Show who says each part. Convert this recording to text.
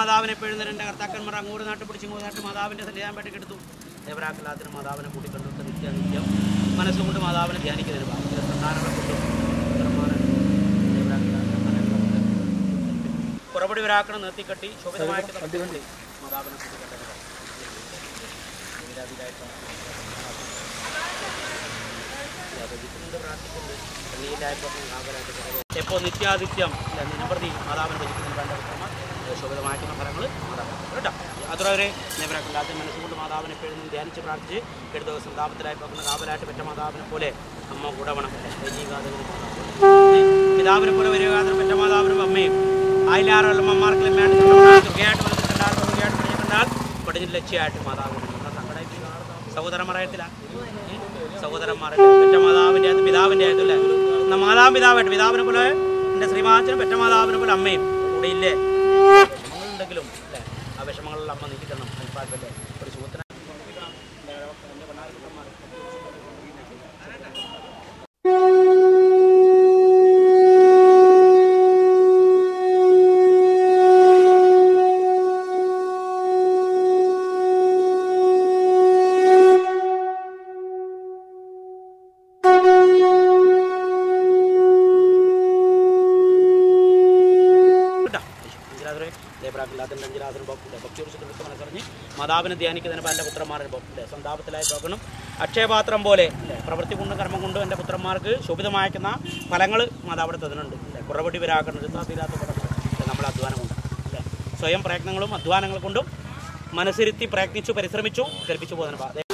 Speaker 1: മാതാവിനെ പെഴുന്നരൻ്റെ കർത്താക്കന്മാർ അങ്ങോട്ട് നാട്ട് പിടിച്ച് ഇങ്ങോട്ട് നാട്ട് മാതാവിൻ്റെ സന്നിധാനം പേട്ടക്കെടുത്തു. ദേവരാക്കല്ലാത്തിനും മാതാവിനെ കൂട്ടിക്കണ്ടു നിത്യം മനസ്സുകൊണ്ട് മാതാവിനെ ധ്യാനിക്കുന്നതിന് ഭാഗത്തിലെ സന്താനങ്ങളെ കൊണ്ടും പുറപടി വരാക്കണം നിർത്തിക്കെട്ടി ശോഭിതമായിട്ട് മാതാവിനെ കൂട്ടിക്കണ്ടത് എപ്പോൾ നിത്യാദിത്യം നിലപ്രതി മാതാവിനെ ഭജിക്കുന്നതിന് വേണ്ട ഉത്തമ ശോഭിതമായിട്ടുള്ള ഫലങ്ങൾ മാതാവിന് കേട്ടോ. അതുവരെ ദേവരാക്കല്ലാത്ത മനസ്സുകൊണ്ട് മാതാവിനെ എപ്പോഴും ധ്യാനിച്ച് പ്രാർത്ഥിച്ച് എടുത്ത ദിവസം താപത്തിലായി പോകുന്ന കാവലായിട്ട് പെറ്റ മാതാവിനെ പോലെ അമ്മ കൂടവണം പിതാവിനെ പോലെ വരികാതെ പെറ്റ മാതാവിനും അമ്മയും ആയിലാറുള്ള അമ്മമാർക്കെല്ലാം തുകയായിട്ട് കണ്ടാൽ പടിഞ്ഞിൽ ലക്ഷ്യമായിട്ട് മാതാവിന് സഹോദരന്മാരായിട്ടില്ല സഹോദരന്മാരെ പെറ്റ മാതാവിൻ്റെ അത് പിതാവിൻ്റെ ആയിട്ടല്ലേ മാതാപിതാവായിട്ട് പിതാവിനെ പോലെ എൻ്റെ ശ്രീമാച്ചനും പെറ്റ മാതാവിനെ പോലെ അമ്മയും കൂടെ ഇല്ലേ ഉണ്ടെങ്കിലും അല്ലേ ആ വിഷമങ്ങളുള്ള അമ്മ നീക്കിത്തരണം അൽപ്പാക്കല്ലേ ഒരു സുഹൃത്തിനെ മനസ്സറിഞ്ഞ് മാതാവിനെ ധ്യാനിക്കുന്നതിന് എൻ്റെ പുത്രന്മാരുടെ സന്താപത്തിലായി പോകണം. അക്ഷയപാത്രം പോലെ പ്രവൃത്തി കൊണ്ടും കർമ്മം കൊണ്ടും എൻ്റെ പുത്രന്മാർക്ക് ശോഭിതമാക്കുന്ന ഫലങ്ങൾ മാതാവിടെ തരുന്നുണ്ട്. കുറവടി വരാക്കണം തീരാത്ത നമ്മൾ അധ്വാനം കൊണ്ട് സ്വയം പ്രയത്നങ്ങളും അധ്വാനങ്ങൾ കൊണ്ടും മനസ്സിരുത്തി പ്രയത്നിച്ചു പരിശ്രമിച്ചു കൽപ്പിച്ചു പോകുന്ന